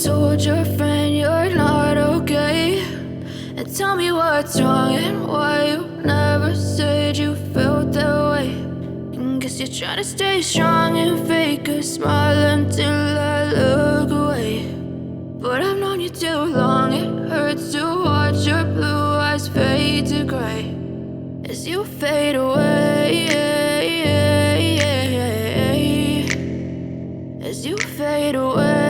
told your friend you're not okay? And tell me what's wrong and why you never said you felt that way. And guess you're trying to stay strong and fake a smile until I look away. But I've known you too long, it hurts to watch your blue eyes fade to gray as you fade away, as you fade away.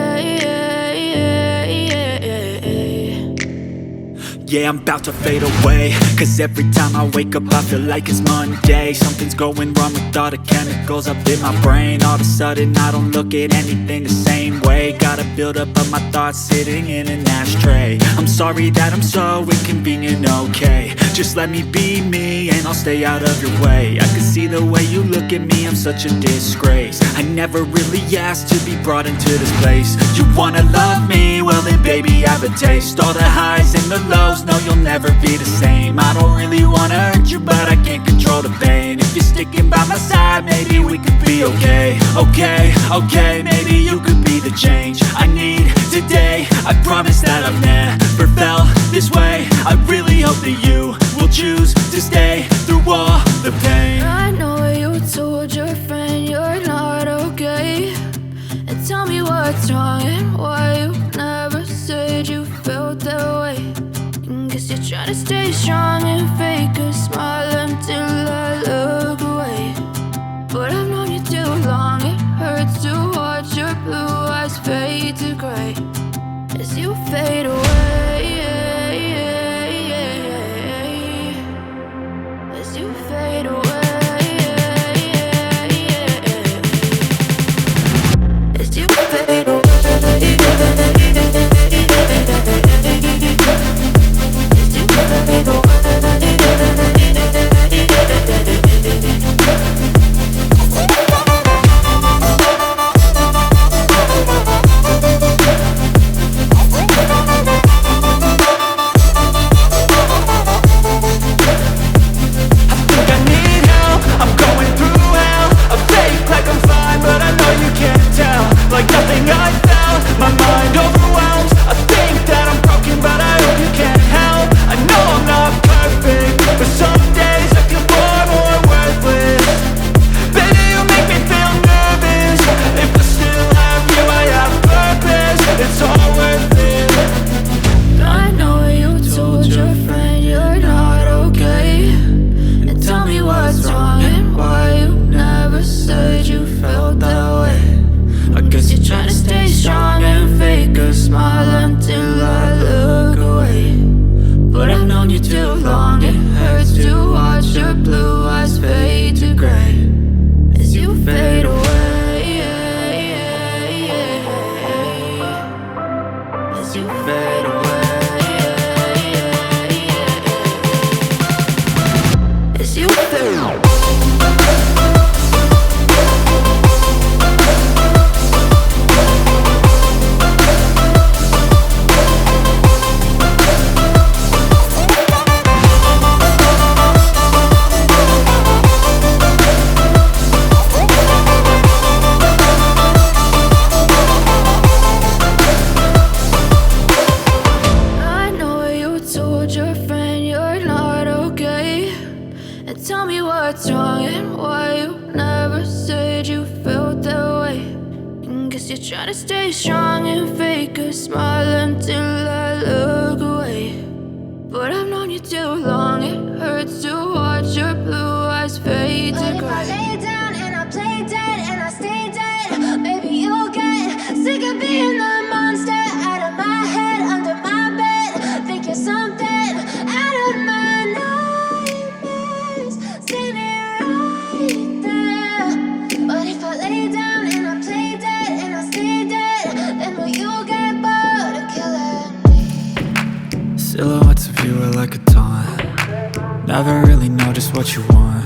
Yeah, I'm about to fade away, cause every time I wake up I feel like it's Monday. Something's going wrong with all the chemicals up in my brain. All of a sudden I don't look at anything the same way. Gotta build up of my thoughts sitting in an ashtray. I'm sorry that I'm so inconvenient, okay? Just let me be me and I'll stay out of your way. I can see the way you look at me, I'm such a disgrace. I never really asked to be brought into this place. You wanna love me? Well then baby I have a taste. All the highs and the lows, no you'll never be the same. I don't really wanna hurt you but I can't control the pain. If you're sticking by my side maybe we could be okay. Okay, maybe you could be the change I need today. I promise that I've never felt this way. I really hope that you will choose to stay through all the pain. I know you told your friend you're not okay. And tell me what's wrong and why you never said you felt that way. And guess you're trying to stay strong and fake a smile until I look away. But I've known you too long, it hurts to watch your blue eyes fade to gray as you fade away, as you fade away, as you fade away. Try to stay strong and fake a smile until I look away. But I've known you too long, it hurts to watch your blue eyes fade to gray. But if I lay down and I play dead and I stay dead, maybe you'll get sick of being the monster out of my head, under my bed. Think you're something out of my nightmares, standing right there. But if I lay down and I play dead and I stay dead, then will you get bored of killing me? Silhouettes of you are like a taunt. Never really know just what you want.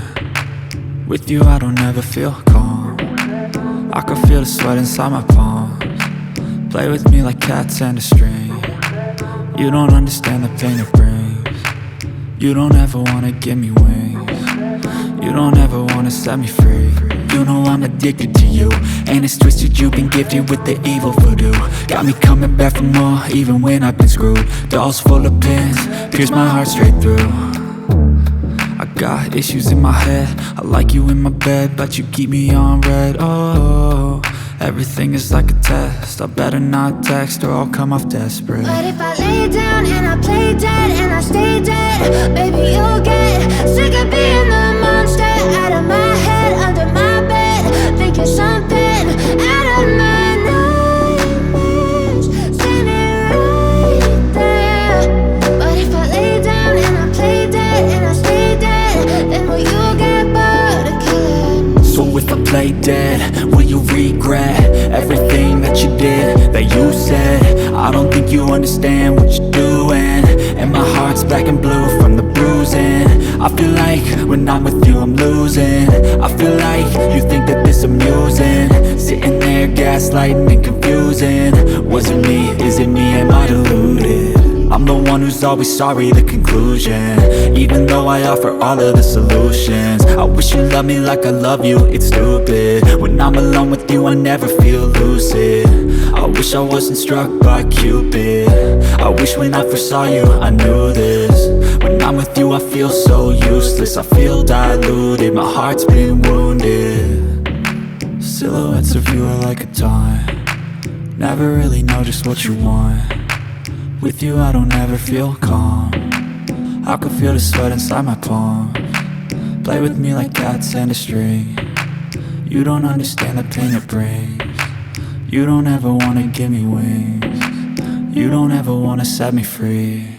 With you I don't ever feel calm. I can feel the sweat inside my palms. Play with me like cats and a string. You don't understand the pain it brings. You don't ever wanna give me wings. You don't ever wanna set me free. You know I'm addicted to you, and it's twisted, you've been gifted with the evil voodoo. Got me coming back for more, even when I've been screwed. Dolls full of pins, pierce my heart straight through. I got issues in my head, I like you in my bed, but you keep me on red. Oh, everything is like a test, I better not text or I'll come off desperate. But if I lay down and I play dead and I stay dead, baby, you'll get sick of being the monster out of my head, under my bed. Think you're something out of my nightmares, standing right there. But if I lay down and I play dead and I stay dead, then will you get bored of killing me? So if I play dead, will you regret everything that you did, that you said? I don't think you understand what you're doing, and my heart's black and blue from the bruising. I feel like when I'm with you I'm losing. I feel like you think that this amusing, sitting there gaslighting and confusing. Was it me? Is it me? Am I deluded? I'm the one who's always sorry, the conclusion, even though I offer all of the solutions. I wish you loved me like I love you, it's stupid. When I'm alone with you I never feel lucid. I wish I wasn't struck by Cupid. I wish when I first saw you I knew this. When I'm with you I feel so useless, I feel diluted, my heart's been wounded. Silhouettes of you are like a taunt, never really know just what you want. With you I don't ever feel calm, I can feel the sweat inside my palms. Play with me like cats and a string, you don't understand the pain it brings. You don't ever wanna give me wings, you don't ever wanna set me free.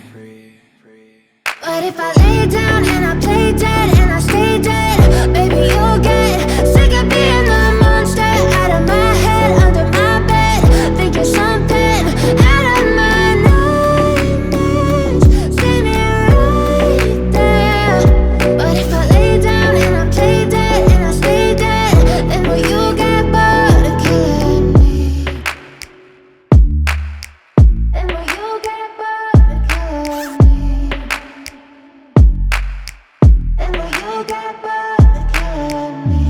But if I lay down and I play dead and I stay dead, baby, you'll get sick of being the monster out of my head, under my bed. Think you're something out of my nightmares, standing right there. But if I lay down and I play dead and I stay dead, then will you get bored of killing me? Then will you get bored of killing me? And will you get bored of killing me?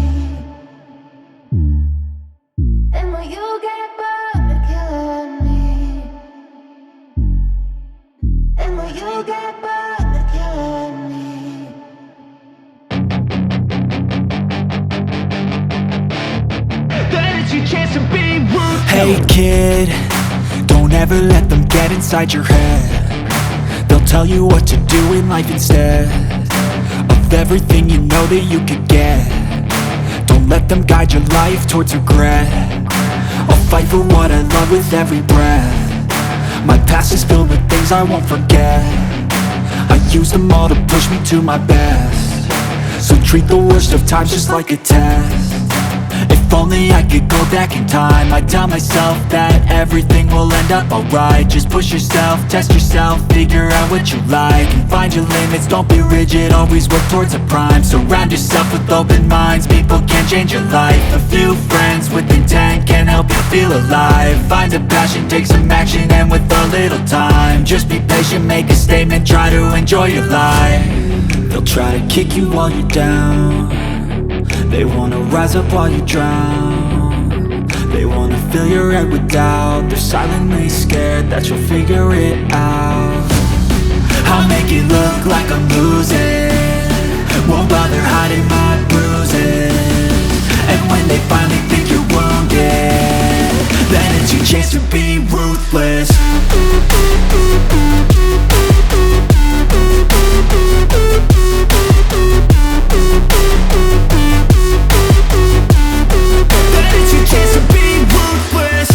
And will you get bored of killing me? And will you get bored of killing me? That is your chance to be rude. Hey kid, don't ever let them get inside your head. They'll tell you what to do in life instead of everything you know that you could get. Don't let them guide your life towards regret. I'll fight for what I love with every breath. My past is filled with things I won't forget. I use them all to push me to my best. So treat the worst of times just like a test. If only I could go back in time, I'd tell myself that everything will end up alright. Just push yourself, test yourself, figure out what you like, and find your limits, don't be rigid, always work towards a prime. Surround yourself with open minds, people can change your life. A few friends with intent can help you feel alive. Find a passion, take some action, and with a little time, just be patient, make a statement, try to enjoy your life. They'll try to kick you while you're down, they wanna rise up while you drown. They wanna fill your head with doubt, they're silently scared that you'll figure it out. I'll make it look like I'm losing, won't bother hiding my bruises. And when they finally think you're wounded, then it's your chance to be ruthless. That is your chance to be ruthless.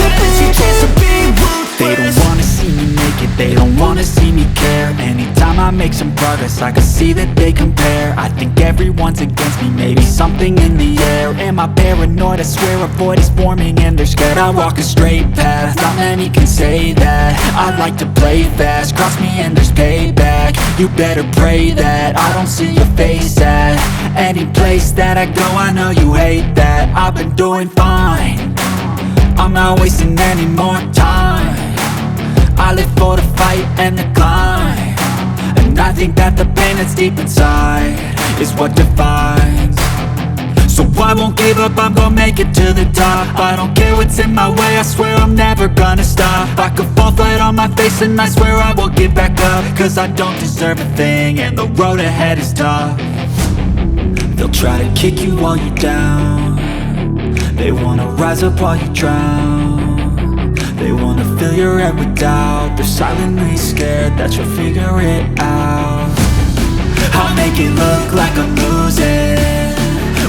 That is your chance to be ruthless. They don't wanna see me make it, they don't wanna see me care. Anytime I make some progress, I can see that they compare. I think everyone's against me, maybe something in the air. Am I paranoid? I swear a void is forming and they're scared. I walk a straight path, not many can say that. I like to play fast, cross me and there's payback. You better pray that I don't see your face at any place that I go. I know you hate that, I've been doing fine, I'm not wasting any more time. I live for the fight and the climb, and I think that the pain that's deep inside is what defines. So I won't give up, I'm gonna make it to the top. I don't care what's in my way, I swear I'm never gonna stop. I could fall flat on my face and I swear I won't give back up, cause I don't deserve a thing and the road ahead is tough. They'll try to kick you while you're down, they wanna rise up while you drown. They wanna fill your head with doubt, they're silently scared that you'll figure it out. I'll make it look like I'm losing,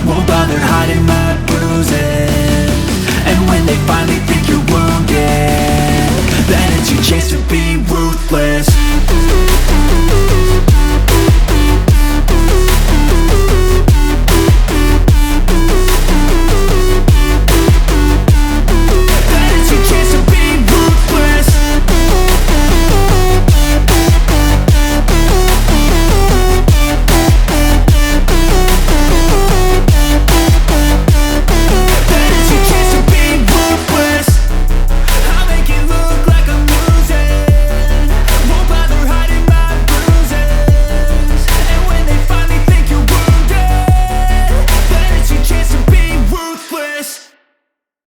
won't bother hiding my bruises. And when they finally think you're wounded, then it's your chance to be ruthless.